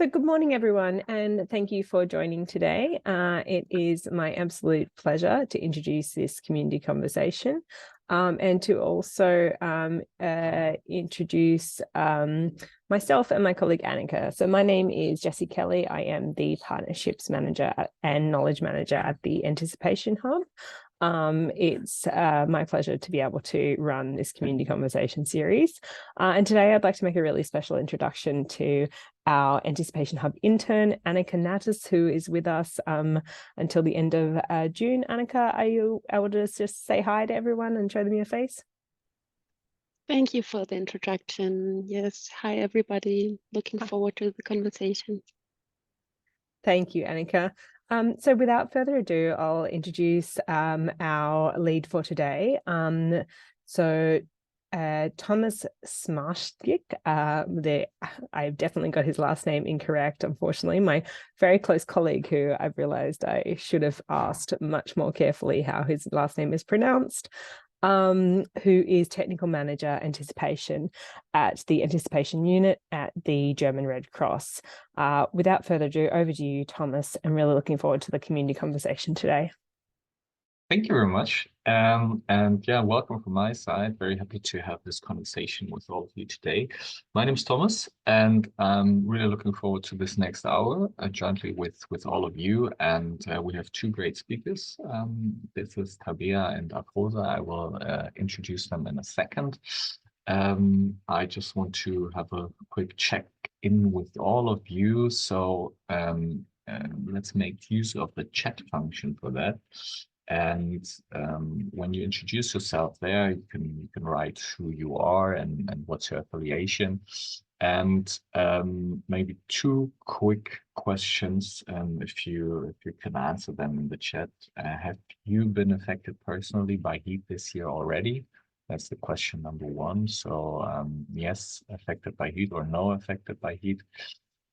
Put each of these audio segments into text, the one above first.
So good morning, everyone, and thank you for joining today. It is my absolute pleasure to introduce this community conversation and to also introduce myself and my colleague Annika. So my name is Jessie Kelly. I am the Partnerships Manager and Knowledge Manager at the Anticipation Hub. It's my pleasure to be able to run this community conversation series. And today I'd like to make a really special introduction to our Anticipation Hub intern, Annika Natis, who is with us until the end of June. Annika, are you able to just say hi to everyone and show them your face? Thank you for the introduction. Yes, hi everybody. Looking forward to the conversation. Thank you, Annika. So without further ado, I'll introduce our lead for today. Thomas Smartstick, I've definitely got his last name incorrect, unfortunately. My very close colleague, who I've realized I should have asked much more carefully how his last name is pronounced, who is Technical Manager Anticipation at the Anticipation Unit at the German Red Cross. Without further ado, over to you, Thomas. I'm really looking forward to the community conversation today. Thank you very much. And yeah, welcome from my side. Very happy to have this conversation with all of you today. My name is Thomas, and I'm really looking forward to this next hour jointly with all of you. And we have two great speakers. This is Tabea and Afrosa. I will introduce them in a second. I just want to have a quick check in with all of you. So let's make use of the chat function for that. And when you introduce yourself there, you can write who you are and what's your affiliation. And maybe two quick questions, if you can answer them in the chat. Have you been affected personally by heat this year already? That's the question number one. So yes, affected by heat, or no affected by heat.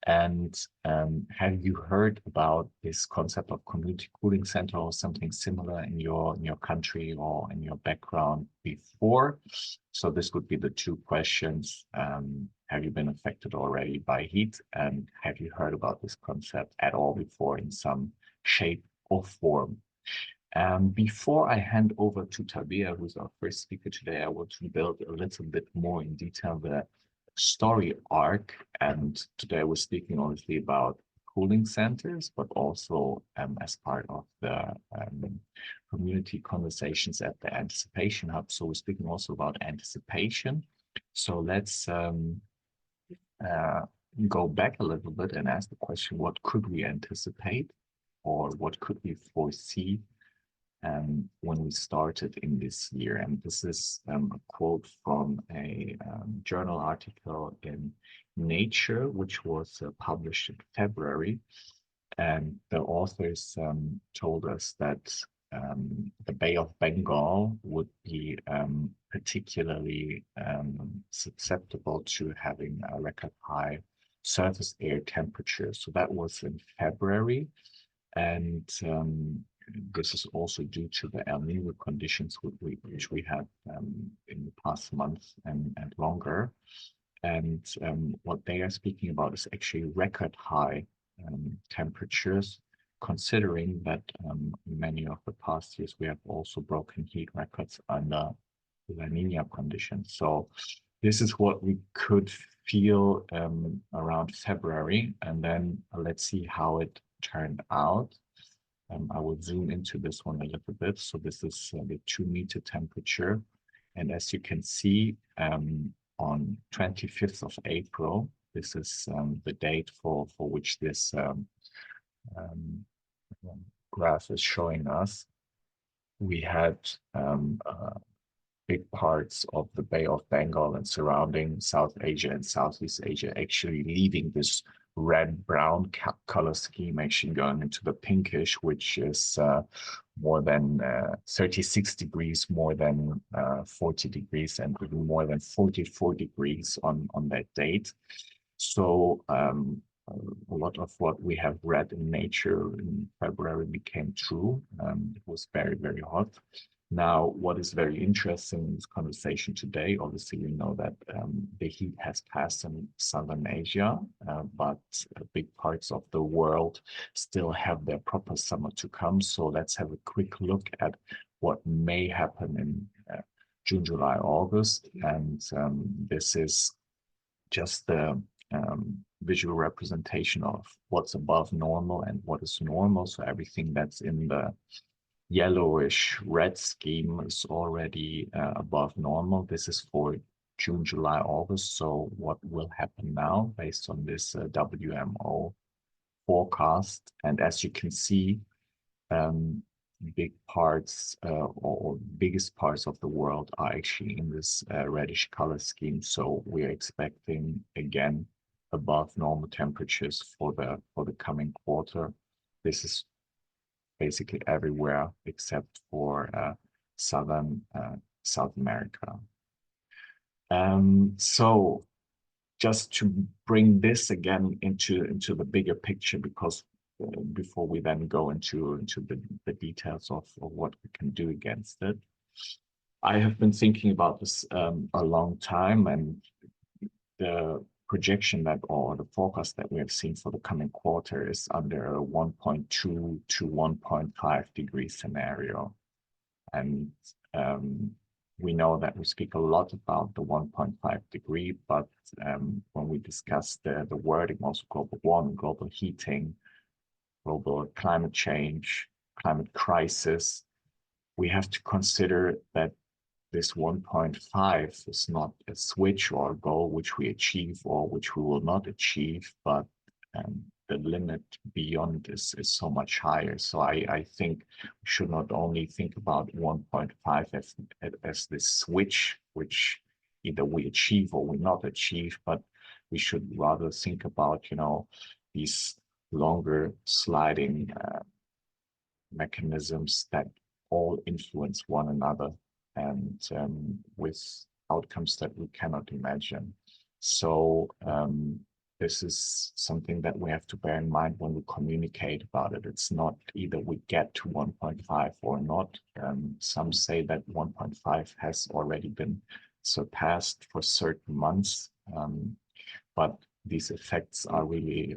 And have you heard about this concept of community cooling center or something similar in your country or in your background before? So this would be the two questions. Have you been affected already by heat? And have you heard about this concept at all before in some shape or form? Before I hand over to Tabea, who's our first speaker today, I want to build a little bit more in detail the story arc. And today we're speaking obviously about cooling centers, but also as part of the community conversations at the Anticipation Hub. So we're speaking also about anticipation. So let's go back a little bit and ask the question, what could we anticipate, or what could we foresee when we started in this year? And this is a quote from a journal article in Nature, which was published in February. And the authors told us that the Bay of Bengal would be particularly susceptible to having a record high surface air temperature. So that was in February. And this is also due to the El Nino conditions which we had in the past month and longer. And what they are speaking about is actually record high temperatures, considering that many of the past years we have also broken heat records under La Nina conditions. So this is what we could feel around February, and then let's see how it turned out. I will zoom into this one a little bit. So this is the 2-meter temperature. And as you can see, on 25th of April, this is the date for which this graph is showing us. We had big parts of the Bay of Bengal and surrounding South Asia and Southeast Asia actually leaving this red-brown color scheme, actually going into the pinkish, which is more than 36 degrees, more than 40 degrees, and even more than 44 degrees on that date. So a lot of what we have read in Nature in February became true. It was very, very hot. Now, what is very interesting in this conversation today, obviously, we know that the heat has passed in Southern Asia, but big parts of the world still have their proper summer to come. So let's have a quick look at what may happen in June, July, August. And this is just the visual representation of what's above normal and what is normal. So everything that's in the yellowish red scheme is already above normal. This is for June, July, August. So what will happen now based on this WMO forecast? And as you can see, big parts or biggest parts of the world are actually in this reddish color scheme. So we're expecting again above normal temperatures for the coming quarter. This is basically everywhere except for South America. So just to bring this again into the bigger picture, because before we then go into the details of what we can do against it, I have been thinking about this a long time, and the projection that, or the forecast that we have seen for the coming quarter is under a 1.2 to 1.5 degree scenario. And we know that we speak a lot about the 1.5 degree, but when we discuss the wording, also global warming, global heating, global climate change, climate crisis, we have to consider that this 1.5 is not a switch or a goal which we achieve or which we will not achieve, but the limit beyond is so much higher. So I think we should not only think about 1.5 as this switch, which either we achieve or we not achieve, but we should rather think about, these longer sliding mechanisms that all influence one another, and with outcomes that we cannot imagine. So this is something that we have to bear in mind when we communicate about it. It's not either we get to 1.5 or not. Some say that 1.5 has already been surpassed for certain months, but these effects are really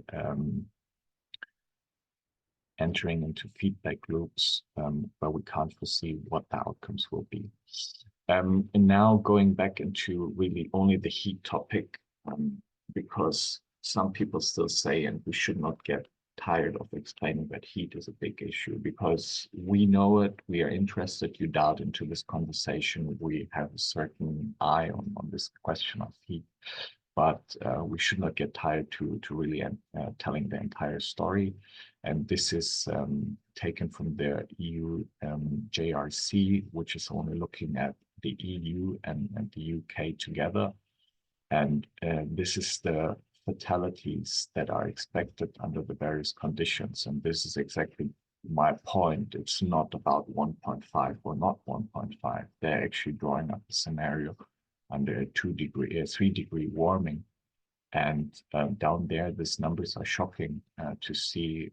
entering into feedback loops where we can't foresee what the outcomes will be. And now going back into really only the heat topic, because some people still say, and we should not get tired of explaining that heat is a big issue, because we know it, we are interested, you dialed into this conversation, we have a certain eye on this question of heat. But we should not get tired to really telling the entire story. And this is taken from the EU JRC, which is only looking at the EU and the UK together. And this is the fatalities that are expected under the various conditions. And this is exactly my point. It's not about 1.5 or not 1.5. They're actually drawing up a scenario under a 3-degree warming. And down there, these numbers are shocking to see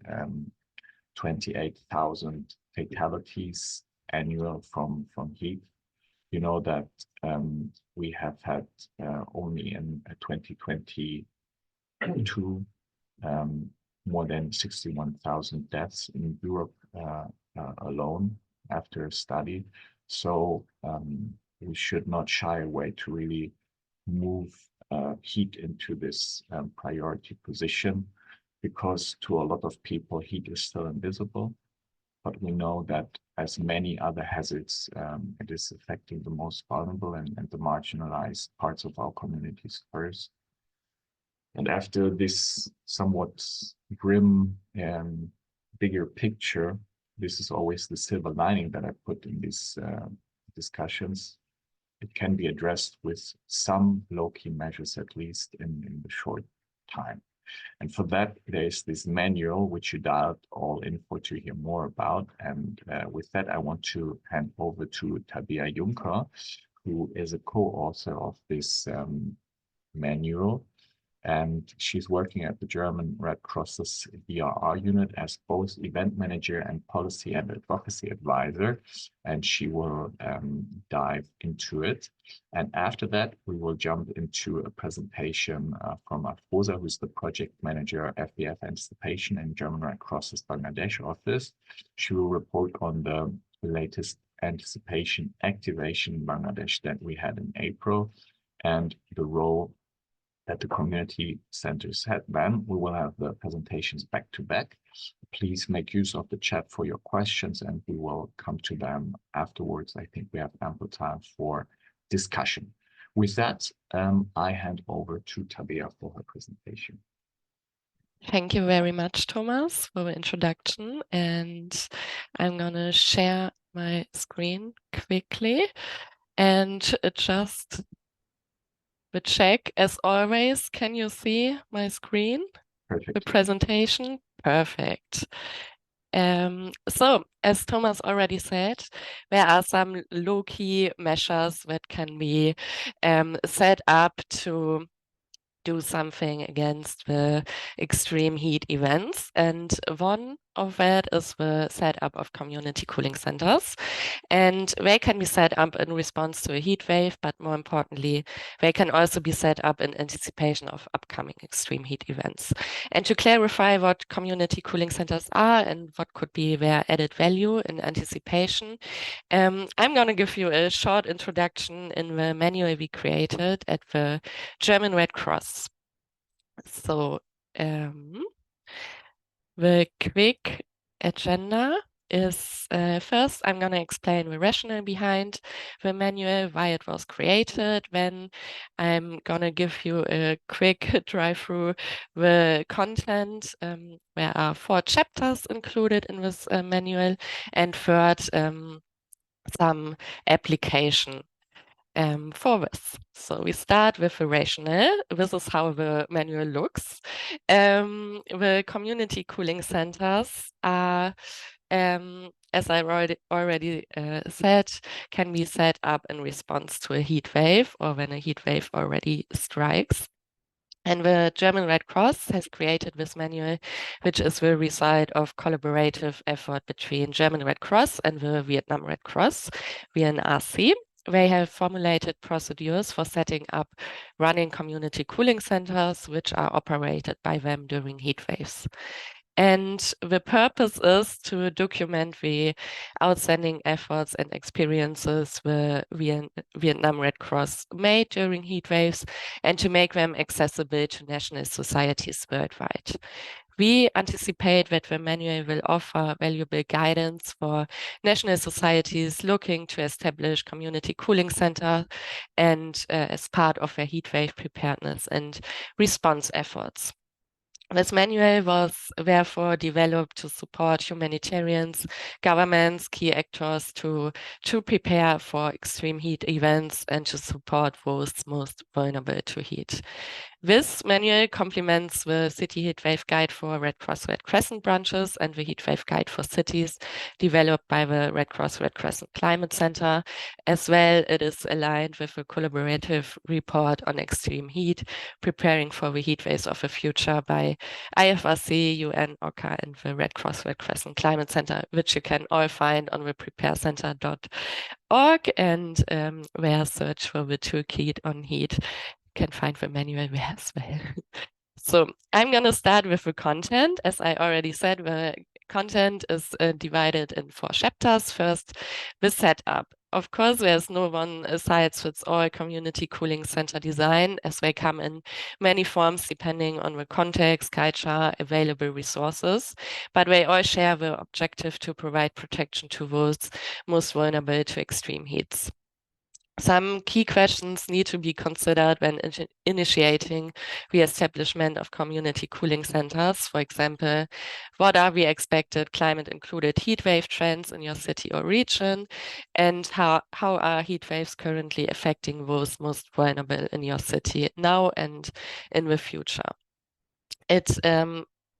28,000 fatalities annual from heat. You know that we have had only in 2022 more than 61,000 deaths in Europe alone after a study. So we should not shy away to really move heat into this priority position, because to a lot of people, heat is still invisible. But we know that as many other hazards, it is affecting the most vulnerable and the marginalized parts of our communities first. And after this somewhat grim and bigger picture, this is always the silver lining that I put in these discussions. It can be addressed with some low-key measures, at least in the short time. And for that, there is this manual, which you dialed all in for to hear more about. And with that, I want to hand over to Tabea Juncker, who is a co-author of this manual. and she's working at the German Red Cross's ERR unit as both event manager and policy and advocacy advisor, and she will dive into it. And after that, we will jump into a presentation from Afroza, who's the project manager FBF Anticipation in German Red Cross's Bangladesh office. She will report on the latest anticipation activation in Bangladesh that we had in April and the role that the community centers had. Then we will have the presentations back to back. Please make use of the chat for your questions and we will come to them afterwards. I think we have ample time for discussion. With that, I hand over to Tabea for her presentation. Thank you very much, Thomas, for the introduction. And I'm going to share my screen quickly and just the check, as always. Can you see my screen? Perfect. The presentation? Perfect. So, as Thomas already said, there are some low-key measures that can be set up to do something against the extreme heat events. And one of that is the setup of community cooling centers. And they can be set up in response to a heat wave, but more importantly, they can also be set up in anticipation of upcoming extreme heat events. And to clarify what community cooling centers are and what could be their added value in anticipation, I'm going to give you a short introduction in the manual we created at the German Red Cross. So the quick agenda is first, I'm going to explain the rationale behind the manual, why it was created. Then I'm going to give you a quick drive through the content. There are 4 chapters included in this manual. And third, some application for this. So we start with the rationale. This is how the manual looks. The community cooling centers are, as I already said, can be set up in response to a heat wave or when a heat wave already strikes. And the German Red Cross has created this manual, which is the result of collaborative effort between German Red Cross and the Vietnam Red Cross, VNRC. They have formulated procedures for setting up running community cooling centers, which are operated by them during heat waves. And the purpose is to document the outstanding efforts and experiences the Vietnam Red Cross made during heat waves and to make them accessible to national societies worldwide. We anticipate that the manual will offer valuable guidance for national societies looking to establish community cooling centers and as part of their heat wave preparedness and response efforts. This manual was therefore developed to support humanitarians, governments, key actors to prepare for extreme heat events and to support those most vulnerable to heat. This manual complements the City Heat Wave Guide for Red Cross Red Crescent branches and the Heat Wave Guide for cities developed by the Red Cross Red Crescent Climate Center. As well, it is aligned with a collaborative report on extreme heat, preparing for the heat waves of the future by IFRC, UN, OCA, and the Red Cross Red Crescent Climate Center, which you can all find on the preparecenter.org and where search for the toolkit on heat. Can find the manual there as well. So I'm going to start with the content. As I already said, the content is divided in 4 chapters. First, the setup. Of course, there's no one-size-fits-all community cooling center design, as they come in many forms depending on the context, culture, available resources, but they all share the objective to provide protection to those most vulnerable to extreme heats. Some key questions need to be considered when initiating the establishment of community cooling centers. For example, what are the expected climate-included heat wave trends in your city or region? And how are heat waves currently affecting those most vulnerable in your city now and in the future? It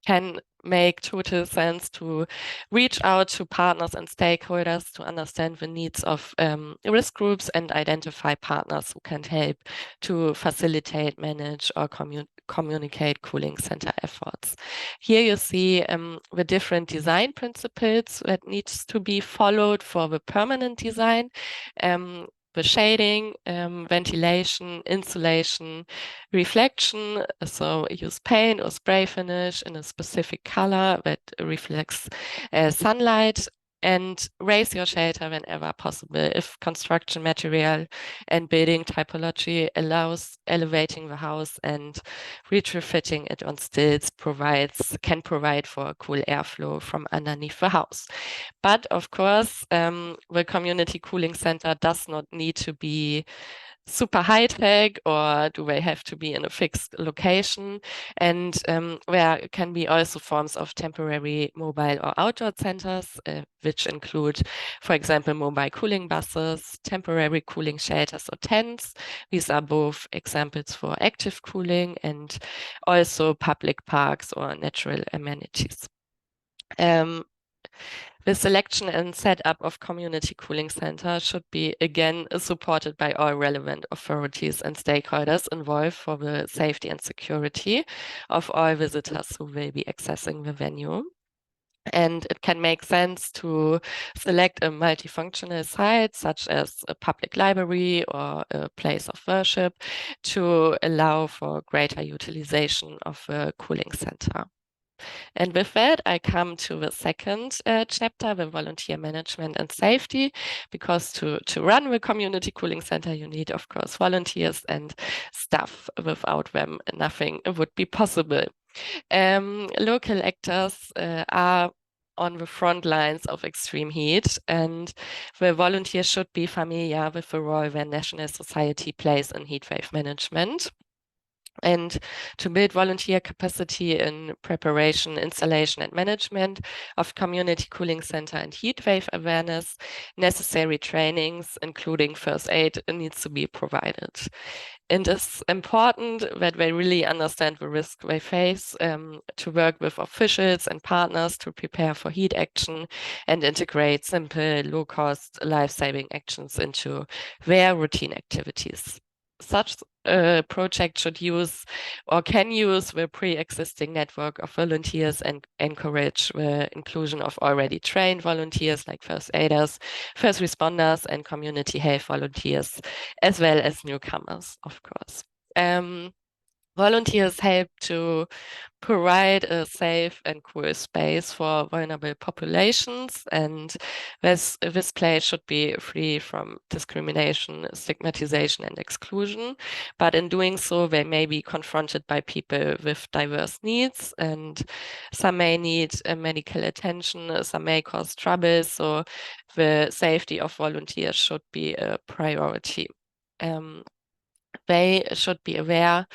can make total sense to reach out to partners and stakeholders to understand the needs of risk groups and identify partners who can help to facilitate, manage, or communicate cooling center efforts. Here you see the different design principles that needs to be followed for the permanent design. The shading, ventilation, insulation, reflection. So use paint or spray finish in a specific color that reflects sunlight, and raise your shelter whenever possible if construction material and building typology allows elevating the house, and retrofitting it on stilts can provide for cool airflow from underneath the house. But of course, the community cooling center does not need to be super high tech, or do they have to be in a fixed location? And there can be also forms of temporary mobile or outdoor centers, which include, for example, mobile cooling buses, temporary cooling shelters or tents. These are both examples for active cooling, and also public parks or natural amenities. The selection and setup of community cooling center should be, again, supported by all relevant authorities and stakeholders involved for the safety and security of all visitors who will be accessing the venue. And it can make sense to select a multifunctional site, such as a public library or a place of worship, to allow for greater utilization of the cooling center. And with that, I come to the second chapter, the volunteer management and safety, because to run the community cooling center, you need, of course, volunteers and staff. Without them, nothing would be possible. Local actors are on the front lines of extreme heat, and the volunteers should be familiar with the role that national society plays in heatwave management. And to build volunteer capacity in preparation, installation, and management of community cooling center and heat wave awareness, necessary trainings, including first aid, needs to be provided. And it's important that they really understand the risk they face, to work with officials and partners to prepare for heat action and integrate simple, low-cost, life-saving actions into their routine activities. Such a project should use or can use the pre-existing network of volunteers and encourage the inclusion of already trained volunteers like first aiders, first responders, and community health volunteers, as well as newcomers, of course. Volunteers help to provide a safe and cool space for vulnerable populations, and this place should be free from discrimination, stigmatization, and exclusion. But in doing so, they may be confronted by people with diverse needs, and some may need medical attention, some may cause trouble, so the safety of volunteers should be a priority. They should be aware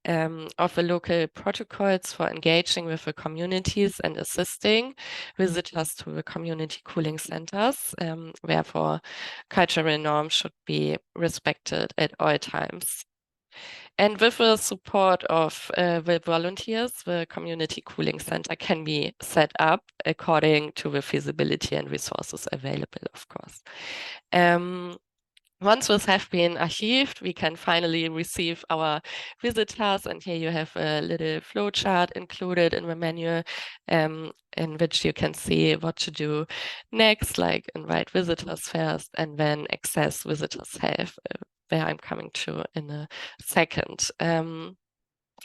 of the local protocols for engaging with the communities and assisting visitors to the community cooling centers. Therefore, cultural norms should be respected at all times. And with the support of the volunteers, the community cooling center can be set up according to the feasibility and resources available, of course. Once those have been archived, we can finally receive our visitors, and here you have a little flowchart included in the manual, in which you can see what to do next, like invite visitors first, and then access visitors have, where I'm coming to in a second.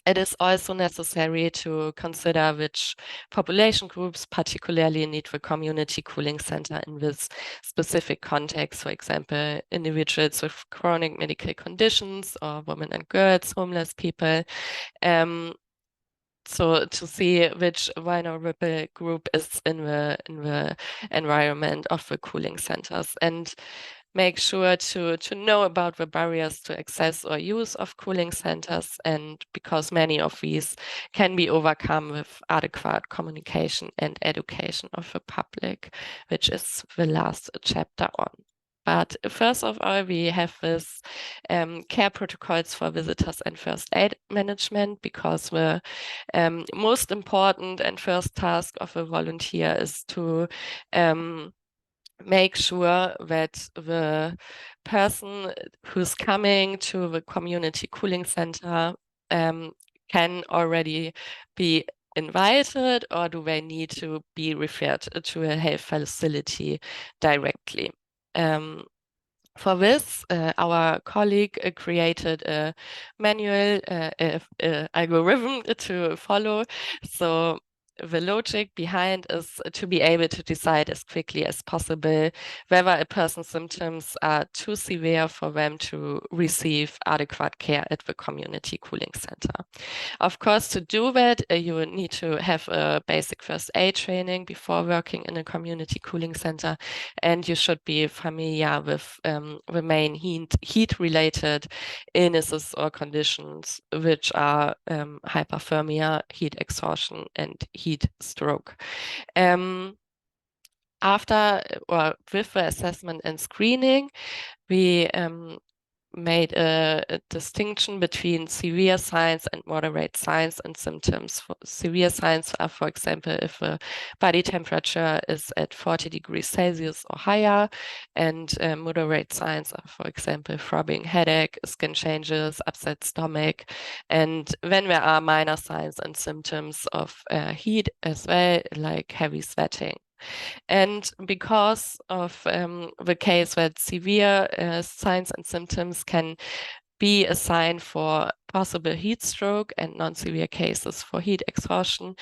It is also necessary to consider which population groups particularly need the community cooling center in this specific context. For example, individuals with chronic medical conditions, or women and girls, homeless people. So to see which vulnerable group is in the environment of the cooling centers, and make sure to know about the barriers to access or use of cooling centers, and because many of these can be overcome with adequate communication and education of the public, which is the last chapter on. But first of all, we have this care protocols for visitors and first aid management, because the most important and first task of a volunteer is to make sure that the person who's coming to the community cooling center can already be invited, or do they need to be referred to a health facility directly. For this, our colleague created a manual algorithm to follow. So the logic behind is to be able to decide as quickly as possible whether a person's symptoms are too severe for them to receive adequate care at the community cooling center. Of course, to do that, you would need to have a basic first aid training before working in a community cooling center, and you should be familiar with the main heat-related illnesses or conditions, which are hypothermia, heat exhaustion, and heat stroke. After or with the assessment and screening, we made a distinction between severe signs and moderate signs and symptoms. Severe signs are, for example, if the body temperature is at 40 degrees Celsius or higher, and moderate signs are, for example, throbbing headache, skin changes, upset stomach, and then there are minor signs and symptoms of heat as well, like heavy sweating. And because of the case that severe signs and symptoms can be a sign for possible heat stroke and non-severe cases for heat exhaustion,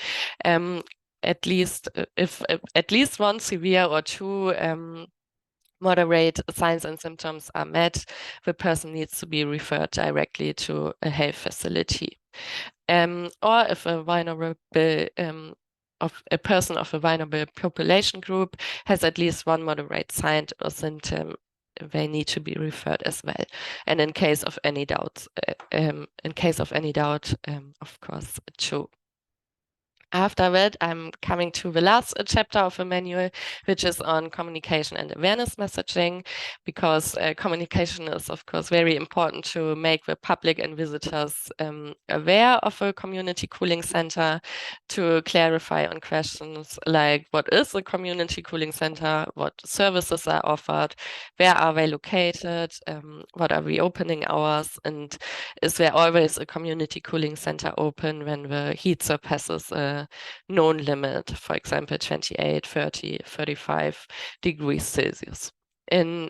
at least if at least one severe or two moderate signs and symptoms are met, the person needs to be referred directly to a health facility. Or if a vulnerable of a person of a vulnerable population group has at least one moderate sign or symptom, they need to be referred as well. And in case of any doubts, of course, too. After that, I'm coming to the last chapter of the manual, which is on communication and awareness messaging, because communication is, of course, very important to make the public and visitors aware of a community cooling center, to clarify on questions like what is a community cooling center, what services are offered, where are they located, what are the opening hours, and is there always a community cooling center open when the heat surpasses a known limit, for example, 28, 30, 35 degrees Celsius. In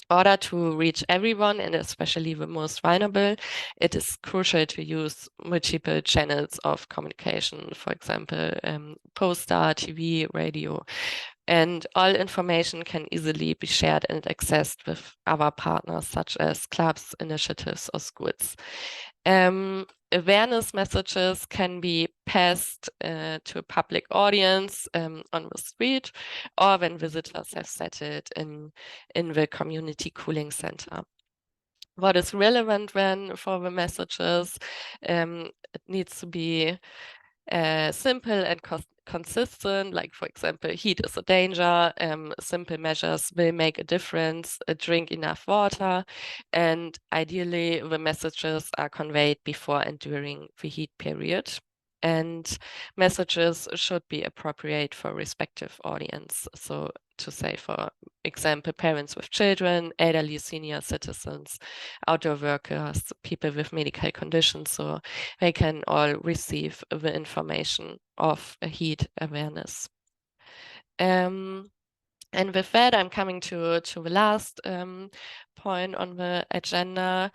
order to reach everyone, and especially the most vulnerable, it is crucial to use multiple channels of communication, for example, poster, TV, radio, and all information can easily be shared and accessed with other partners such as clubs, initiatives, or schools. Awareness messages can be passed to a public audience on the street, or when visitors have settled in the community cooling center. What is relevant then for the messages? It needs to be simple and consistent, like, for example, heat is a danger, simple measures will make a difference, drink enough water, and ideally the messages are conveyed before and during the heat period. And messages should be appropriate for respective audience. So to say, for example, parents with children, elderly senior citizens, outdoor workers, people with medical conditions, so they can all receive the information of a heat awareness. And with that, I'm coming to the last point on the agenda,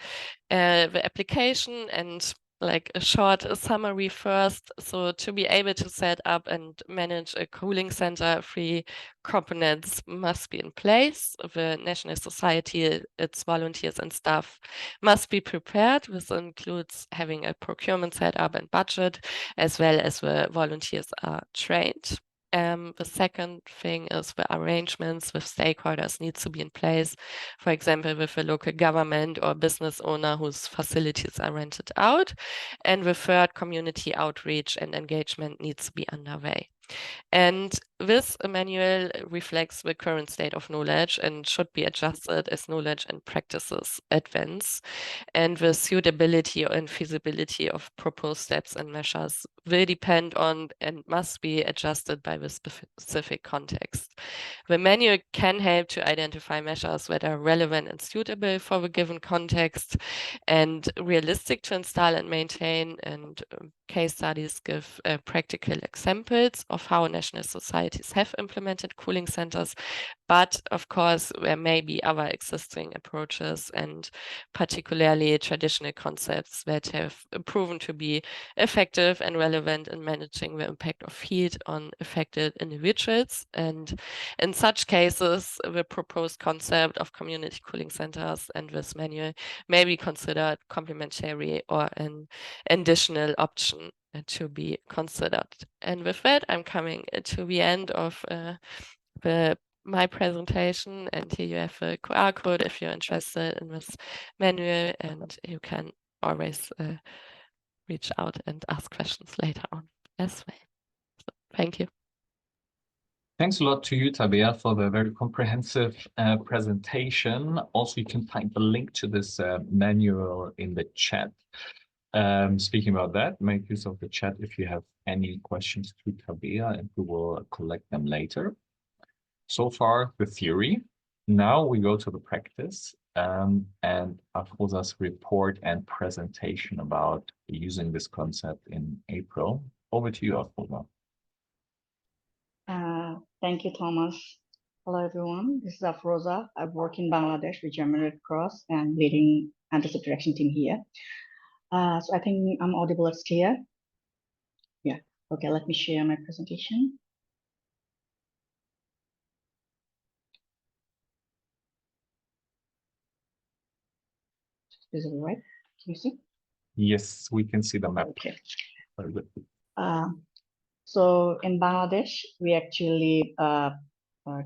the application, and like a short summary first. So to be able to set up and manage a cooling center, 3 components must be in place. The National Society, its volunteers and staff must be prepared. This includes having a procurement set up and budget, as well as the volunteers are trained. The second thing is the arrangements with stakeholders needs to be in place. For example, with a local government or business owner whose facilities are rented out. And the third, community outreach and engagement needs to be underway. And this manual reflects the current state of knowledge and should be adjusted as knowledge and practices advance. And the suitability and feasibility of proposed steps and measures will depend on and must be adjusted by the specific context. The manual can help to identify measures that are relevant and suitable for the given context and realistic to install and maintain, and case studies give practical examples of how national societies have implemented cooling centers. But of course, there may be other existing approaches and particularly traditional concepts that have proven to be effective and relevant in managing the impact of heat on affected individuals. And in such cases, the proposed concept of community cooling centers and this manual may be considered complementary or an additional option to be considered. And with that, I'm coming to the end of my presentation, and here you have a QR code if you're interested in this manual, and you can always reach out and ask questions later on as well. So, thank you. Thanks a lot to you, Tabea, for the very comprehensive presentation. Also, you can find the link to this manual in the chat. Speaking about that, make use of the chat if you have any questions to Tabea, and we will collect them later. So far, the theory. Now we go to the practice and Afroza's report and presentation about using this concept in April. Over to you, Afroza. Thank you, Thomas. Hello, everyone. This is Afroza. I work in Bangladesh with German Red Cross and leading anticipatory action team here. So I think I'm audible, it's clear. Yeah. Okay, let me share my presentation. Is it right? Can you see? Yes, we can see the map. Okay. Very good. So in Bangladesh, we actually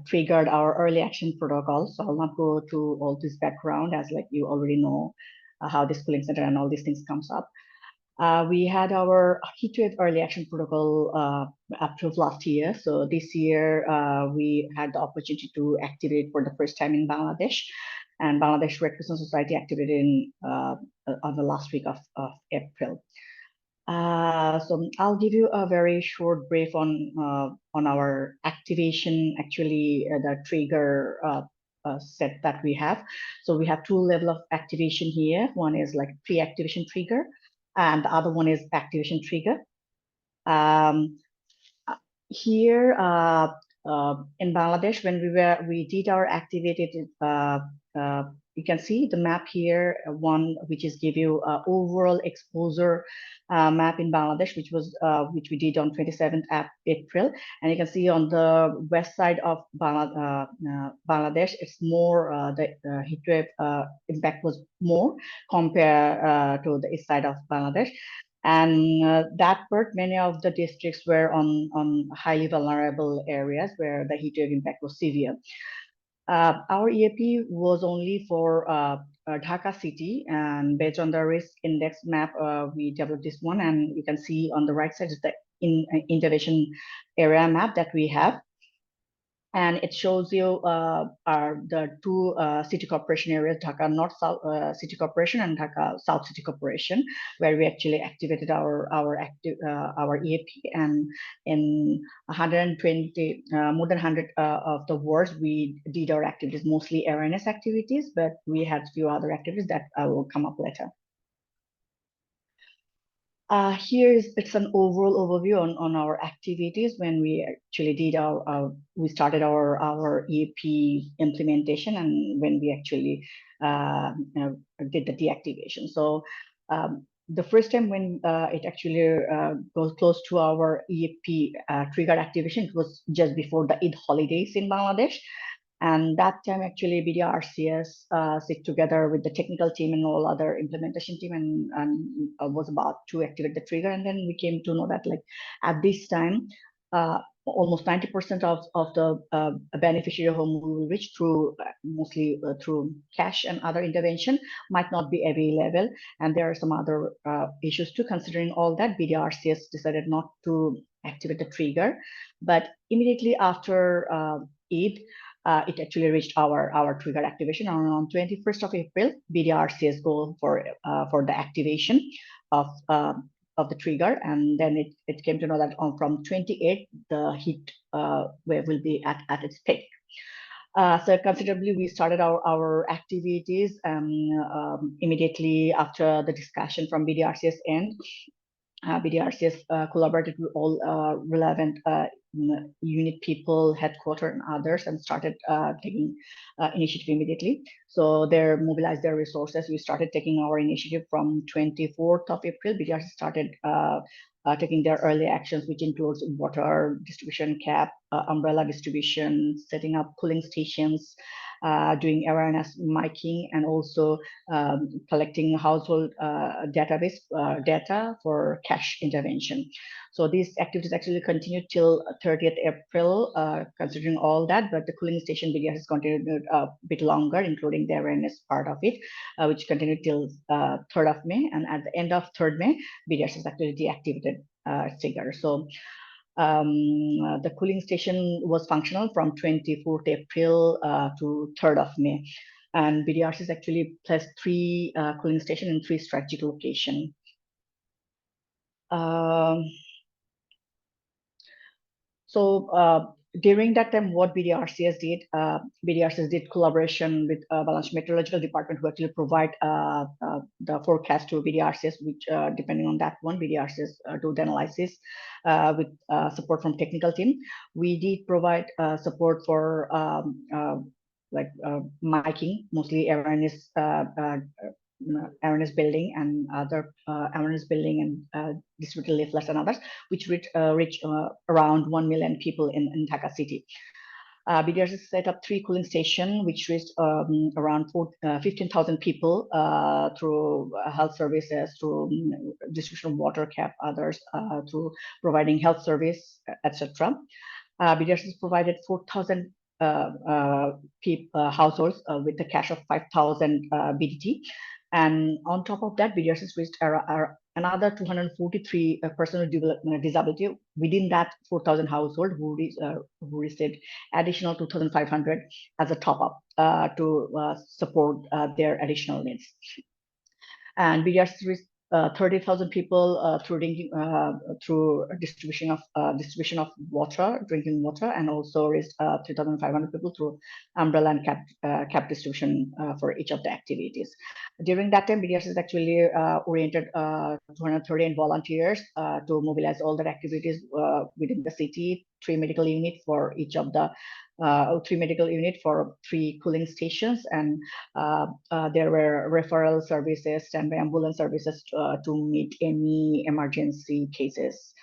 triggered our early action protocol. So I'll not go through all this background, as like you already know how this cooling center and all these things comes up. We had our heatwave early action protocol approved last year. So this year we had the opportunity to activate for the first time in Bangladesh, and Bangladesh Red Crescent Society activated on the last week of April. So I'll give you a very short brief on our activation, actually the trigger set that we have. So we have two levels of activation here. One is like pre-activation trigger, and the other one is activation trigger. Here in Bangladesh, when we did our activated, you can see the map here, one which is give you overall exposure map in Bangladesh, which we did on 27th April, and you can see on the west side of Bangladesh, it's more the heatwave impact was more compared to the east side of Bangladesh. And that part, many of the districts were on highly vulnerable areas where the heat wave impact was severe. Our EAP was only for Dhaka city, and based on the risk index map, we developed this one, and you can see on the right side is the intervention area map that we have. And it shows you the two city corporation areas, Dhaka North South City Corporation and Dhaka South City Corporation, where we actually activated our EAP. And in 120, more than 100 of the wards, we did our activities, mostly awareness activities, but we had a few other activities that will come up later. It's an overall overview on our activities when we actually did we started our EAP implementation, and when we actually did the deactivation. So the first time when it actually goes close to our EAP triggered activation, it was just before the Eid holidays in Bangladesh. And that time, actually, BDRCS sit together with the technical team and all other implementation team, and was about to activate the trigger. And then we came to know that, like, at this time, almost 90% of the beneficiary whom we will reach through mostly through cash and other intervention might not be available. And there are some other issues too. Considering all that, BDRCS decided not to activate the trigger. But immediately after Eid, it actually reached our trigger activation on 21st of April. BDRCS go for the activation of the trigger, and then it came to know that from 28th the heat wave will be at its peak. So considerably, we started our activities immediately after the discussion from BDRCS end. BDRCS collaborated with all relevant unit people, headquarters, and others, and started taking initiative immediately. So they mobilized their resources. We started taking our initiative from 24th of April. BDRCS started taking their early actions, which includes water distribution cap, umbrella distribution, setting up cooling stations, doing awareness miking, and also collecting household database data for cash intervention. So these activities actually continued till 30th April, considering all that, but the cooling station video has continued a bit longer, including the awareness part of it, which continued till 3rd of May. And at the end of 3rd May, BDRs is actually deactivated trigger. So the cooling station was functional from 24th April to 3rd of May. And BDRCS actually placed 3 cooling stations in 3 strategic locations. So during that time, what BDRCS did, BDRCS did collaboration with Bangladesh Meteorological Department, who actually provide the forecast to BDRCS, which depending on that one, BDRCS do the analysis with support from technical team. We did provide support for miking, mostly awareness building and other awareness building and distributed leaflets and others, which reach around 1 million people in Dhaka city. BDRCS set up 3 cooling stations, which reached around 15,000 people through health services, through distribution of water cap, others through providing health service, etc. BDRCS provided 4,000 households with a cash of 5,000 BDT. And on top of that, BDRCS reached another 243 persons with disability within that 4,000 household who received additional 2,500 as a top up to support their additional needs. And BDRCS reached 30,000 people through distribution of water, drinking water, and also raised 3,500 people through umbrella and cap distribution for each of the activities. During that time, BDRCS actually oriented 230 volunteers to mobilize all their activities within the city, 3 medical units for each of the 3 medical units for 3 cooling stations, and there were referral services and ambulance services to meet any emergency cases.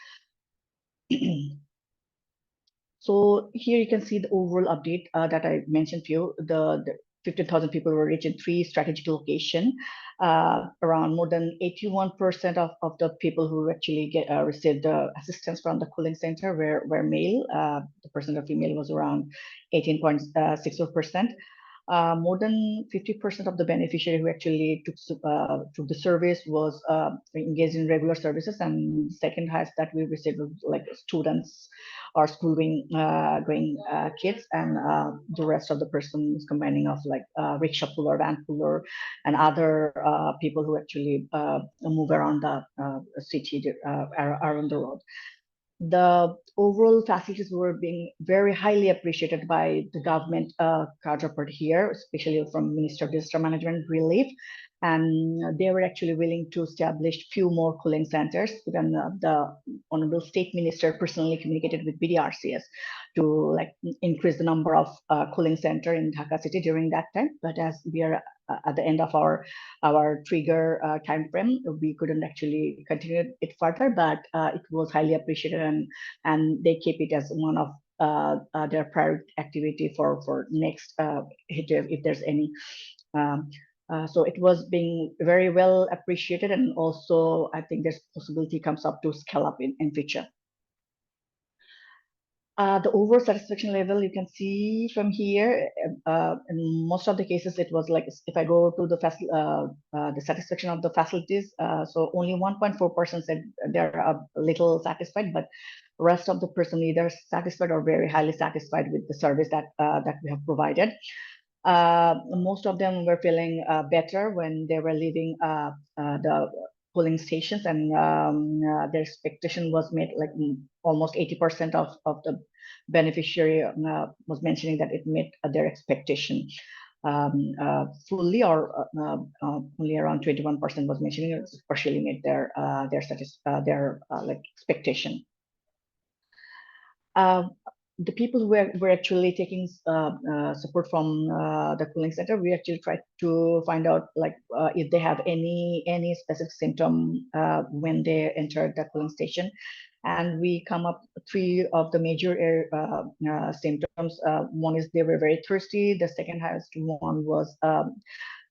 So here you can see the overall update that I mentioned to you. The 15,000 people were reached in 3 strategic locations. Around more than 81% of the people who actually received assistance from the cooling center were male. The percent of female was around 18.64%. More than 50% of the beneficiary who actually took the service was engaged in regular services, and second highest that we received was like students or school going kids, and the rest of the persons combining of like rickshaw puller, van puller, and other people who actually move around the city around the road. The overall facilities were being very highly appreciated by the government counterpart here, especially from Minister of Disaster Management Relief. And they were actually willing to establish few more cooling centers. Even the Honorable State Minister personally communicated with BDRCS to like increase the number of cooling center in Dhaka city during that time. But as we are at the end of our trigger time frame, we couldn't actually continue it further, but it was highly appreciated, and they keep it as one of their priority activity for next hit wave if there's any. So it was being very well appreciated, and also I think there's possibility comes up to scale up in future. The overall satisfaction level you can see from here. In most of the cases, it was like if I go to the satisfaction of the facilities, so only 1.4% said they're a little satisfied, but rest of the person either satisfied or very highly satisfied with the service that we have provided. Most of them were feeling better when they were leaving the polling stations, and their expectation was met, like almost 80% of the beneficiary was mentioning that it met their expectation fully, or only around 21% was mentioning it partially met their like expectation. The people who were actually taking support from the cooling center, we actually tried to find out like if they have any specific symptom when they entered the cooling station, and we come up 3 of the major symptoms. One is they were very thirsty. The second highest one was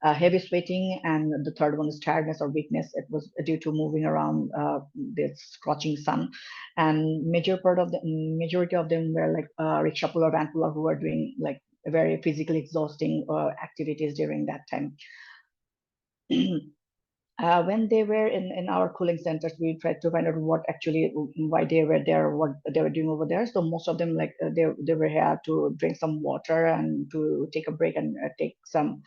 heavy sweating, and the third one is tiredness or weakness. It was due to moving around the scorching sun, and majority of them were like rickshaw puller, van puller, who were doing like very physically exhausting activities during that time. When they were in our cooling centers, we tried to find out why they were there, what they were doing over there. So most of them, like they were here to drink some water and to take a break and take some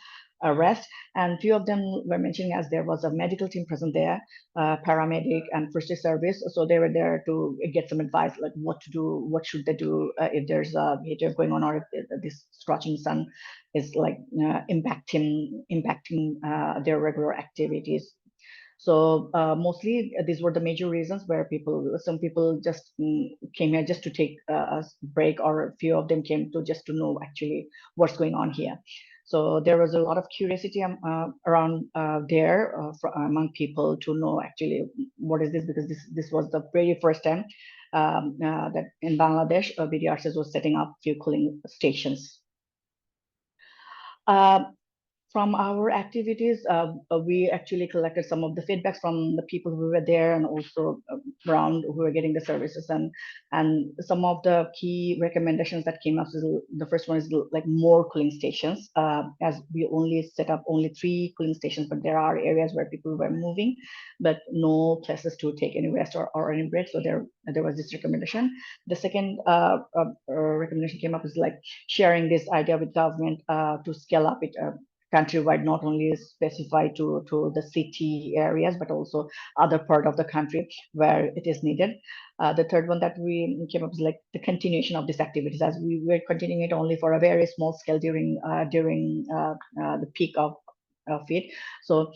rest. And few of them were mentioning as there was a medical team present there, paramedic and first aid service. So they were there to get some advice, like what to do, what should they do if there's a heat wave going on, or if this scorching sun is like impacting their regular activities. So mostly these were the major reasons where some people just came here just to take a break, or a few of them came to just to know actually what's going on here. So there was a lot of curiosity around there among people to know actually what is this, because this was the very first time that in Bangladesh, BDRCs was setting up few cooling stations. From our activities, we actually collected some of the feedbacks from the people who were there, and also around who were getting the services, and some of the key recommendations that came up is the first one is like more cooling stations, as we only set up only 3 cooling stations, but there are areas where people were moving, but no places to take any rest or any break. So there was this recommendation. The second recommendation came up is like sharing this idea with government to scale up it countrywide, not only specified to the city areas, but also other part of the country where it is needed. The third one that we came up is like the continuation of these activities, as we were continuing it only for a very small scale during the peak of it. So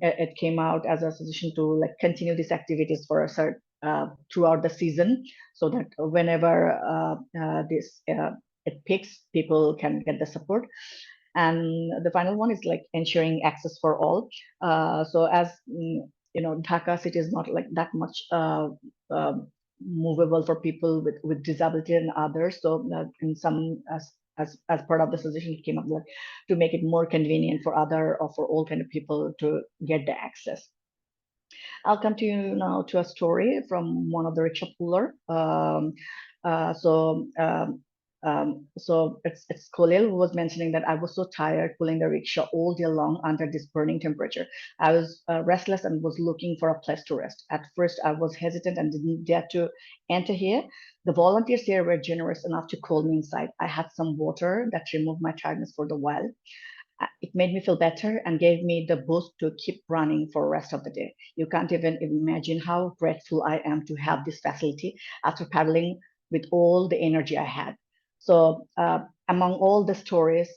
it came out as a suggestion to like continue these activities for a certain throughout the season, so that whenever it peaks, people can get the support. And the final one is like ensuring access for all. So as you know, Dhaka city is not like that much movable for people with disability and others. So in some as part of the suggestion, it came up like to make it more convenient for other or for all kind of people to get the access. I'll come to you now to a story from one of the rickshaw puller. So it's Khalil who was mentioning that I was so tired pulling the rickshaw all day long under this burning temperature. I was restless and was looking for a place to rest. At first, I was hesitant and didn't dare to enter here. The volunteers here were generous enough to call me inside. I had some water that removed my tiredness for the while. It made me feel better and gave me the boost to keep running for the rest of the day. You can't even imagine how grateful I am to have this facility after paddling with all the energy I had. So among all the stories,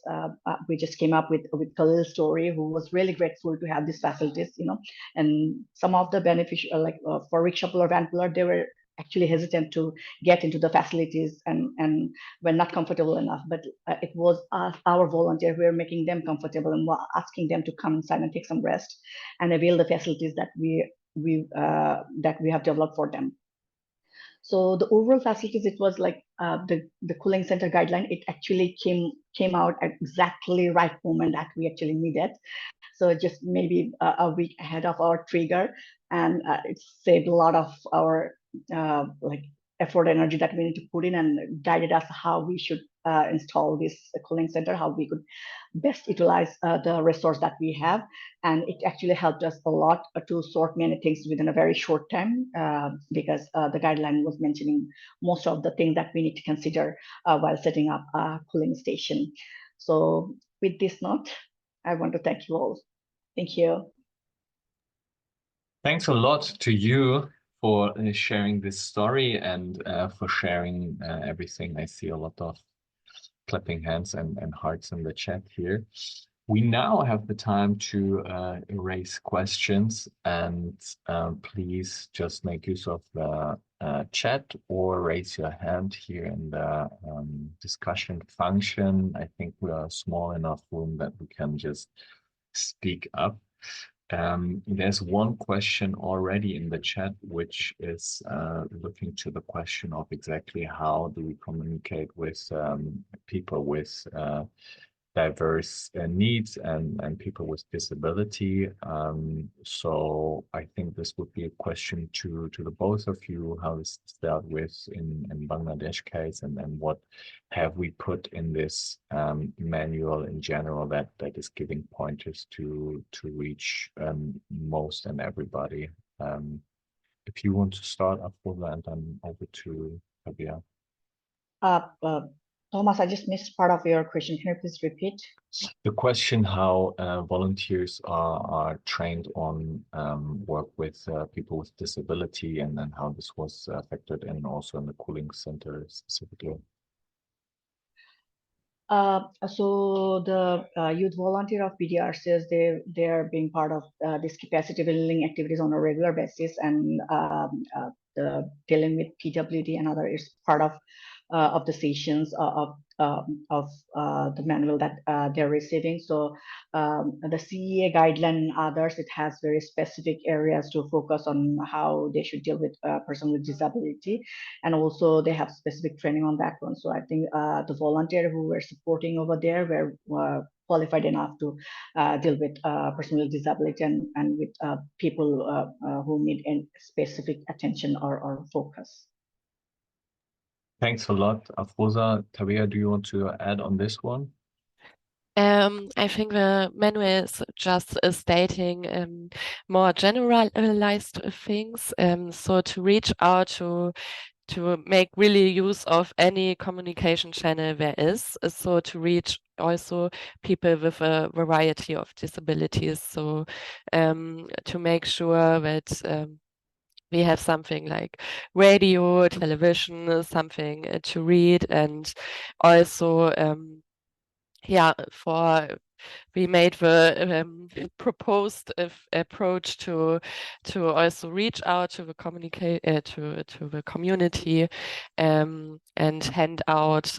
we just came up with Khalil's story, who was really grateful to have these facilities, you know, and some of the beneficial, like for rickshaw puller, van puller, they were actually hesitant to get into the facilities and were not comfortable enough. But it was our volunteers who were making them comfortable and asking them to come inside and take some rest and avail the facilities that we have developed for them. So the overall facilities, it was like the cooling center guideline. It actually came out at exactly right moment that we actually needed. So just maybe a week ahead of our trigger, and it saved a lot of our like effort, energy that we need to put in, and guided us how we should install this cooling center, how we could best utilize the resource that we have. And it actually helped us a lot to sort many things within a very short time, because the guideline was mentioning most of the things that we need to consider while setting up a cooling station. So with this note, I want to thank you all. Thank you. Thanks a lot to you for sharing this story and for sharing everything. I see a lot of clapping hands and hearts in the chat here. We now have the time to raise questions, and please just make use of the chat or raise your hand here in the discussion function. I think we are a small enough room that we can just speak up. There's one question already in the chat, which is looking to the question of exactly how do we communicate with people with diverse needs and people with disability. So I think this would be a question to the both of you, how this is dealt with in Bangladesh case, and what have we put in this manual in general that is giving pointers to reach most and everybody. If you want to start up for that, and then over to Fabia. Thomas, I just missed part of your question. Can you please repeat? The question how volunteers are trained on work with people with disability, and then how this was factored in also in the cooling center specifically. So the youth volunteer of PDRCs, they're being part of this capacity building activities on a regular basis, and the dealing with PWD and other is part of the sessions of the manual that they're receiving. So the CEA guideline and others, it has very specific areas to focus on how they should deal with a person with disability, and also they have specific training on that one. So I think the volunteer who were supporting over there were qualified enough to deal with person with disability and with people who need specific attention or focus. Thanks a lot, Afroza. Tabea, do you want to add on this one? I think the manual is just stating more generalized things. So to reach out to make really use of any communication channel there is. So to reach also people with a variety of disabilities. So to make sure that we have something like radio, television, something to read, and also we made the proposed approach to also reach out to the to the community and hand out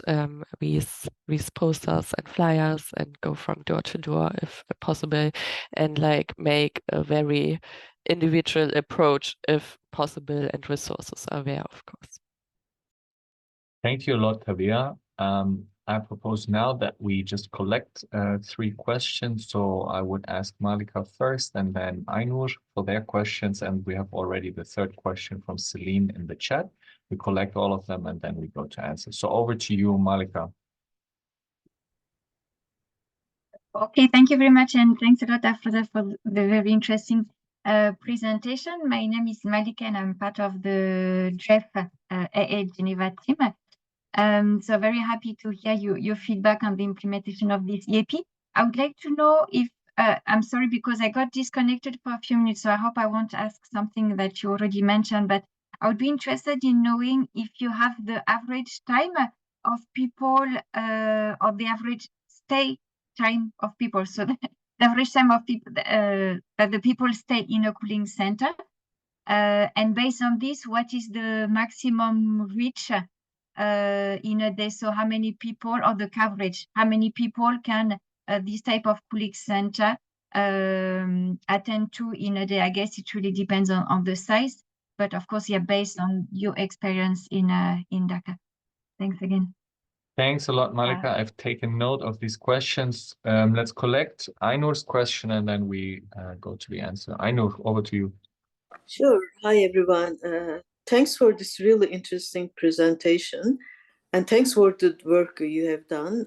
these posters and flyers and go from door to door if possible, and like make a very individual approach if possible, and resources are there, of course. Thank you a lot, Tabea. I propose now that we just collect 3 questions. So I would ask Malika first, and then Ainur for their questions. And we have already the 3rd question from Celine in the chat. We collect all of them and then we go to answer. So over to you, Malika. Okay, thank you very much, and thanks a lot, Afroza, for the very interesting presentation. My name is Malika, and I'm part of the DREF AA Geneva team. So very happy to hear your feedback on the implementation of this EAP. I would like to know if, I'm sorry because I got disconnected for a few minutes, so I hope I won't ask something that you already mentioned, but I would be interested in knowing if you have the average time of people or the average stay time of people. So the average time of people that the people stay in a cooling center. And based on this, what is the maximum reach in a day? So how many people, or the coverage, how many people can this type of cooling center attend to in a day? I guess it really depends on the size, but of course, yeah, based on your experience in Dhaka. Thanks again. Thanks a lot, Malika. I've taken note of these questions. Let's collect Ainur's question and then we go to the answer. Ainur, over to you. Sure. Hi, everyone. Thanks for this really interesting presentation. And thanks for the work you have done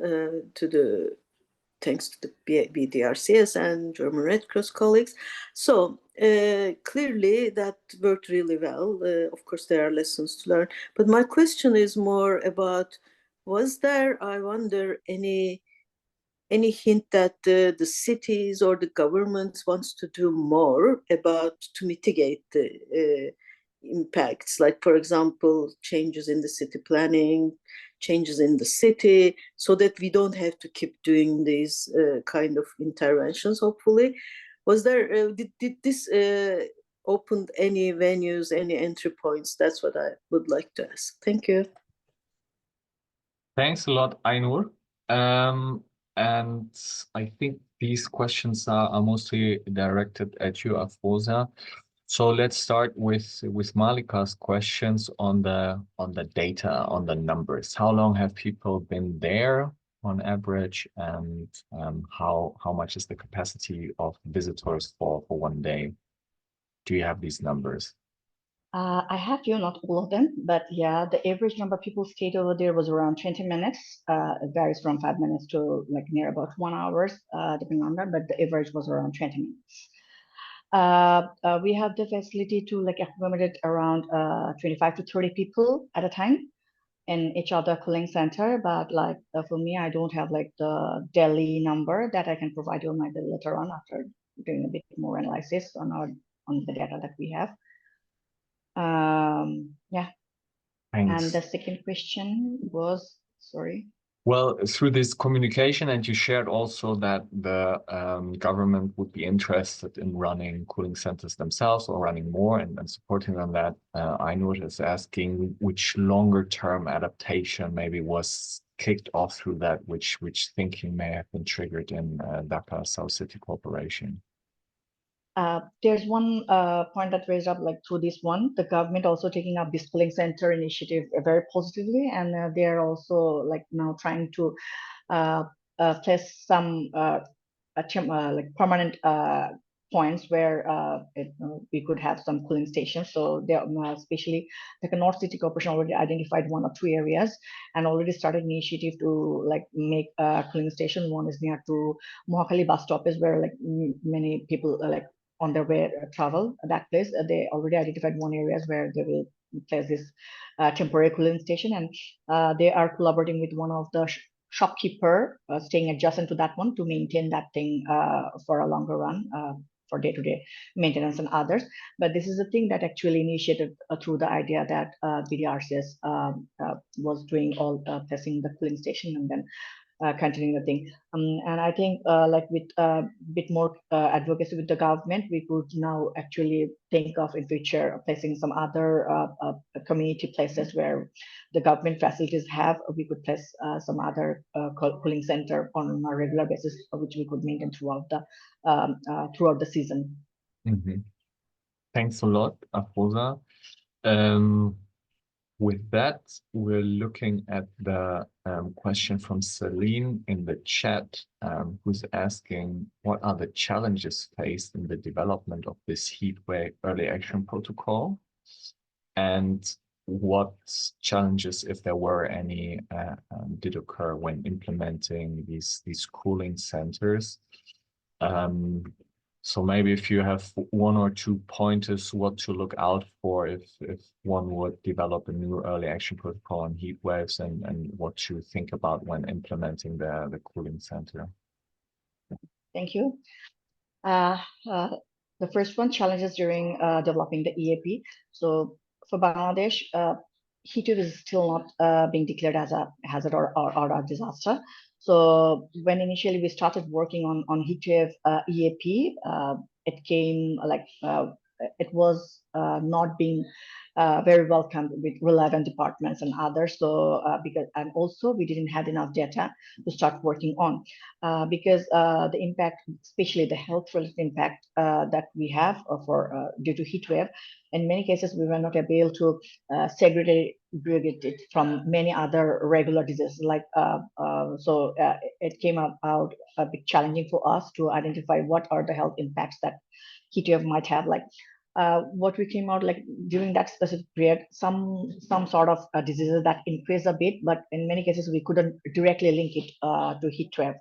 thanks to the BDRCS and German Red Cross colleagues. So clearly that worked really well. Of course, there are lessons to learn. But my question is more about, was there, I wonder, any hint that the cities or the governments wants to do more to mitigate the impacts, like, for example, changes in the city planning, changes in the city, so that we don't have to keep doing these kind of interventions, hopefully. Was there, did this opened any venues, any entry points? That's what I would like to ask. Thank you. Thanks a lot, Ainur. And I think these questions are mostly directed at you, Afroza. So let's start with Malika's questions on the data, on the numbers. How long have people been there on average, and how much is the capacity of visitors for one day? Do you have these numbers? I have few, not all of them, but yeah, the average number of people stayed over there was around 20 minutes. It varies from 5 minutes to like near about 1 hour, depending on that, but the average was around 20 minutes. We have the facility to like accommodate around 25 to 30 people at a time in each other cooling center. But like for me, I don't have like the Delhi number that I can provide you later on after doing a bit more analysis on the data that we have. Yeah. Thanks. And the second question was, sorry. Well, through this communication, and you shared also that the government would be interested in running cooling centers themselves or running more and supporting on that. Ainur is asking which longer term adaptation maybe was kicked off through that, which thinking may have been triggered in Dhaka South City Corporation. There's one point that raised up like through this one, the government also taking up this cooling center initiative very positively, and they're also like now trying to place some like permanent points where we could have some cooling stations. So there, especially like a North City Corporation already identified 1 or 2 areas and already started initiative to like make a cooling station. One is near to Mohakali bus stop, is where like many people like on their way travel that place. They already identified 1 areas where they will place this temporary cooling station, and they are collaborating with one of the shopkeeper staying adjacent to that one to maintain that thing for a longer run for day-to-day maintenance and others. But this is a thing that actually initiated through the idea that BDRCS was doing all placing the cooling station and then continuing the thing. And I think like with a bit more advocacy with the government, we could now actually think of in future placing some other community places where the government facilities have. We could place some other cooling center on a regular basis, which we could maintain throughout the season. Mm-hmm. Thanks a lot, Afroza. With that, we're looking at the question from Celine in the chat, who's asking, what are the challenges faced in the development of this heatwave early action protocol? And what challenges, if there were any, did occur when implementing these cooling centers? So maybe if you have 1 or 2 pointers what to look out for if one would develop a new early action protocol on heat waves, and what to think about when implementing the cooling center. Thank you. The first one, challenges during developing the EAP. So for Bangladesh, heat wave is still not being declared as a hazard or a disaster. So when initially we started working on heat wave EAP, it came like it was not being very welcomed with relevant departments and others. So and also we didn't have enough data to start working on because the impact, especially the health-related impact that we have for due to heat wave, in many cases we were not able to segregate it from many other regular diseases. Like so, it came out a bit challenging for us to identify what are the health impacts that heat wave might have. Like what we came out like during that specific period, some sort of diseases that increased a bit, but in many cases we couldn't directly link it to heat wave.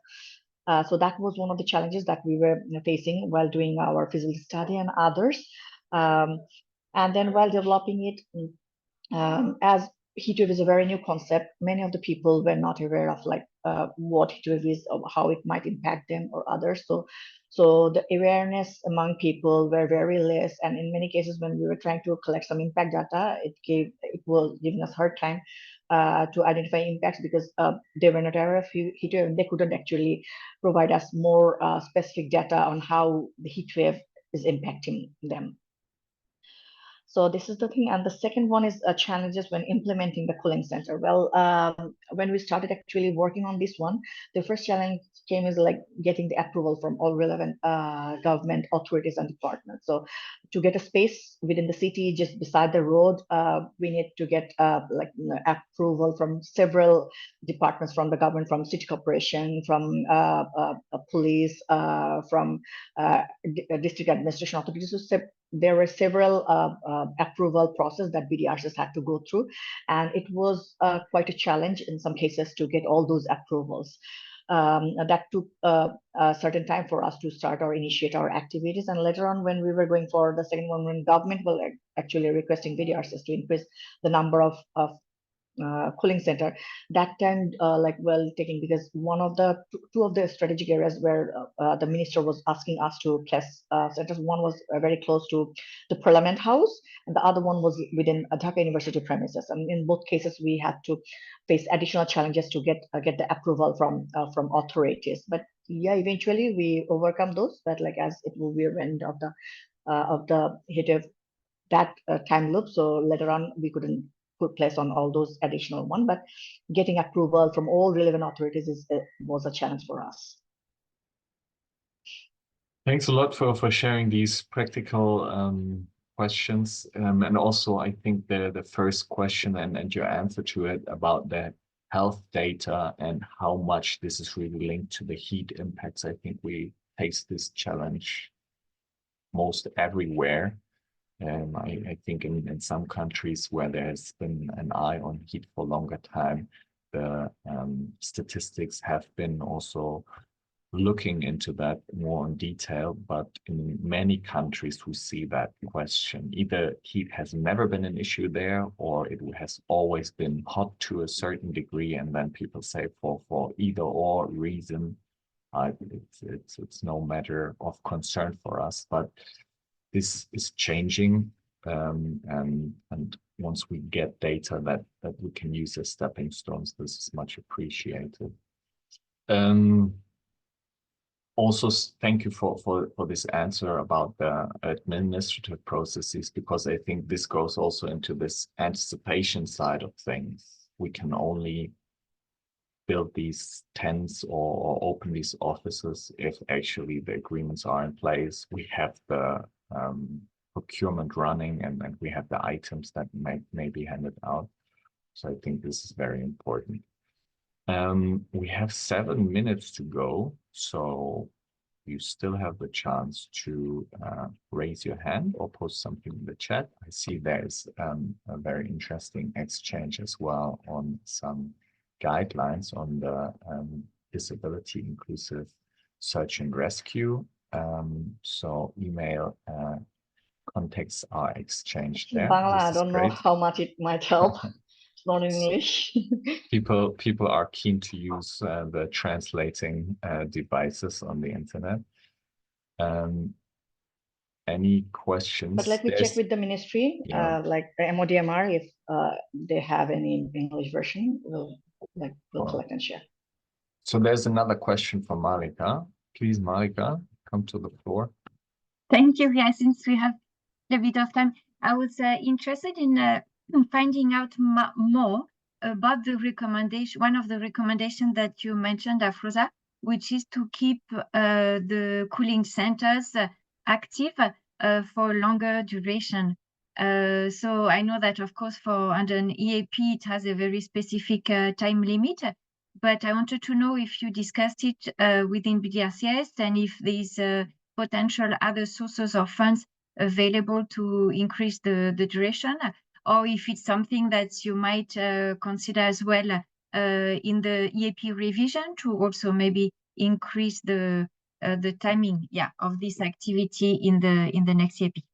So that was one of the challenges that we were facing while doing our feasibility study and others. And then while developing it, as heat wave is a very new concept, many of the people were not aware of like what heat wave is, or how it might impact them or others. So the awareness among people were very less, and in many cases when we were trying to collect some impact data, it was giving us hard time to identify impacts, because they were not aware of heat wave, and they couldn't actually provide us more specific data on how the heat wave is impacting them. So this is the thing. And the second one is challenges when implementing the cooling center. Well, when we started actually working on this one, the first challenge came is like getting the approval from all relevant government authorities and departments. So to get a space within the city just beside the road, we need to get approval from several departments from the government, from city corporation, from police, from district administration authorities. So there were several approval process that BDRCs had to go through, and it was quite a challenge in some cases to get all those approvals. That took a certain time for us to start or initiate our activities, and later on when we were going for the second one, when government was actually requesting BDRCs to increase the number of cooling center, that time taking, because one of the two of the strategic areas where the minister was asking us to place centers, one was very close to the Parliament House, and the other one was within Dhaka University premises. And in both cases, we had to face additional challenges to get the approval from authorities. But yeah, eventually we overcome those. But like as it will be the end of the hit of that time loop, so later on we couldn't put place on all those additional one, but getting approval from all relevant authorities was a challenge for us. Thanks a lot for sharing these practical questions, and also I think the first question and your answer to it about the health data and how much this is really linked to the heat impacts. I think we face this challenge most everywhere. I think in some countries where there's been an eye on heat for longer time, the statistics have been also looking into that more in detail. But in many countries, we see that question. Either heat has never been an issue there, or it has always been hot to a certain degree. And then people say for either or reason, it's no matter of concern for us. But this is changing, and once we get data that we can use as stepping stones, this is much appreciated. Also, thank you for this answer about the administrative processes, because I think this goes also into this anticipation side of things. We can only build these tents or open these offices if actually the agreements are in place. We have the procurement running, and we have the items that may be handed out. So I think this is very important. We have 7 minutes to go, so you still have the chance to raise your hand or post something in the chat. I see there's a very interesting exchange as well on some guidelines on the disability inclusive search and rescue. So email contacts are exchanged there. Bangla, I don't know how much it might help. It's not in English. People are keen to use the translating devices on the internet. Any questions? But let me check with the ministry, like the MODMR, if they have any English version, we'll collect and share. So there's another question from Marika. Please, Marika, come to the floor. Thank you. Yeah, since we have a bit of time, I was interested in finding out more about the recommendation, one of the recommendations that you mentioned, Afroza, which is to keep the cooling centers active for longer duration. So I know that, of course, for under an EAP, it has a very specific time limit. But I wanted to know if you discussed it within BDRCS, and if these potential other sources of funds available to increase the duration, or if it's something that you might consider as well in the EAP revision to also maybe increase the timing, of this activity in the next EAP.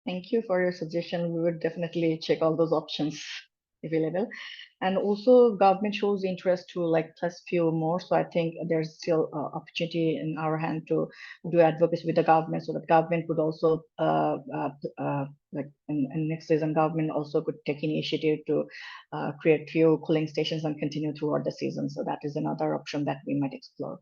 Thank you for your suggestion. We would definitely check all those options available. And also government shows interest to like plus few more. So I think there's still opportunity in our hand to do advocacy with the government, so that government could also like in next season, government also could take initiative to create few cooling stations and continue throughout the season. So that is another option that we might explore.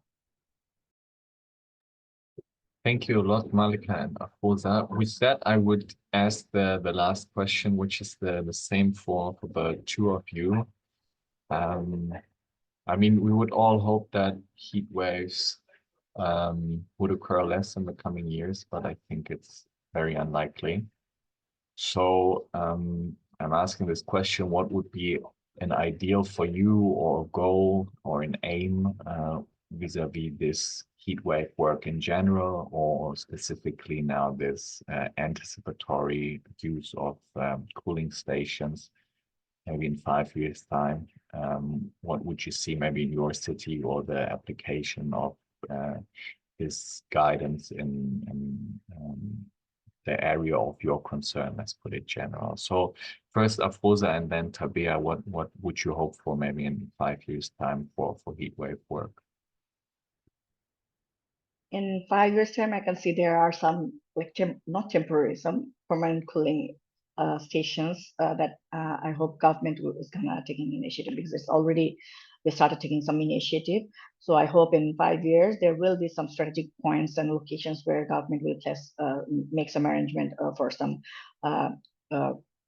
Thank you a lot, Malika and Afroza. With that, I would ask the last question, which is the same for the two of you. I mean, we would all hope that heat waves would occur less in the coming years, but I think it's very unlikely. So I'm asking this question: what would be an ideal for you, or a goal, or an aim vis-a-vis this heat wave work in general, or specifically now this anticipatory use of cooling stations, maybe in 5 years' time? What would you see maybe in your city, or the application of this guidance in the area of your concern, let's put it general. So first Afroza and then Tabea, what would you hope for maybe in 5 years' time for heatwave work? In 5 years' time, I can see there are some like not temporary, some permanent cooling stations that I hope government is gonna taking initiative, because it's already they started taking some initiative. So I hope in 5 years there will be some strategic points and locations where government will make some arrangement for some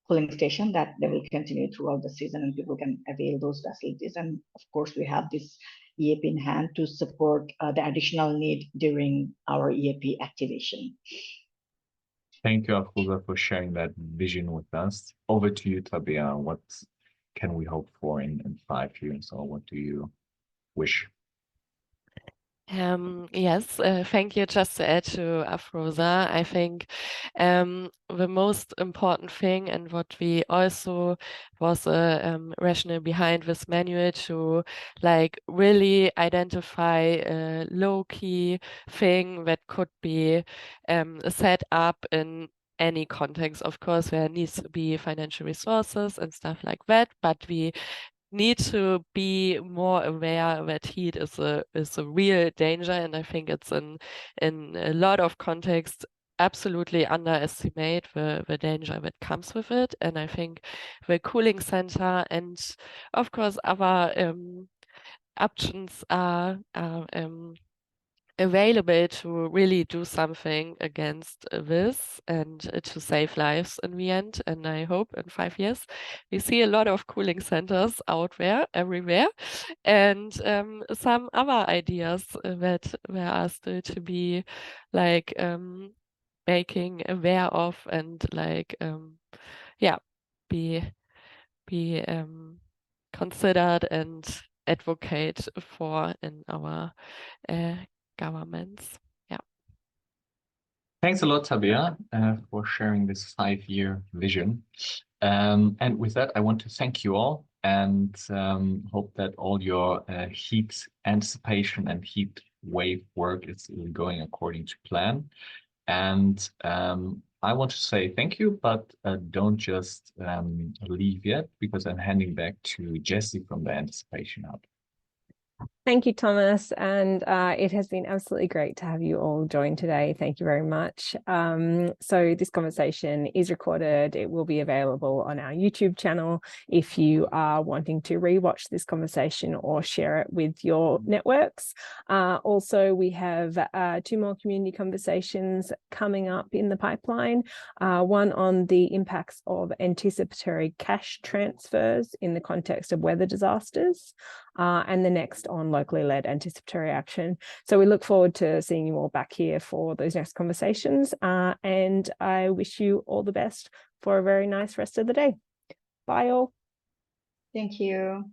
cooling station that they will continue throughout the season, and people can avail those facilities. And of course, we have this EAP in hand to support the additional need during our EAP activation. Thank you, Afroza, for sharing that vision with us. Over to you, Tabea. What can we hope for in 5 years, or what do you wish? Yes, thank you. Just to add to Afroza, I think the most important thing, and what we also was a rationale behind this manual, to like really identify a low-key thing that could be set up in any context. Of course, there needs to be financial resources and stuff like that, but we need to be more aware that heat is a real danger, and I think it's in a lot of contexts absolutely underestimate the danger that comes with it. And I think the cooling center and of course other options are available to really do something against this and to save lives in the end. And I hope in 5 years we see a lot of cooling centers out there everywhere, and some other ideas that there are still to be like making aware of, and like be considered and advocate for in our governments. Yeah. Thanks a lot, Tabea, for sharing this 5-year vision. And with that, I want to thank you all, and hope that all your heat anticipation and heat wave work is going according to plan. And I want to say thank you, but don't just leave yet, because I'm handing back to Jessie from the Anticipation Hub. Thank you, Thomas. And it has been absolutely great to have you all join today. Thank you very much. So this conversation is recorded. It will be available on our YouTube channel if you are wanting to rewatch this conversation or share it with your networks. Also, we have 2 more community conversations coming up in the pipeline. One on the impacts of anticipatory cash transfers in the context of weather disasters, and the next on locally led anticipatory action. So we look forward to seeing you all back here for those next conversations, and I wish you all the best for a very nice rest of the day. Bye all. Thank you.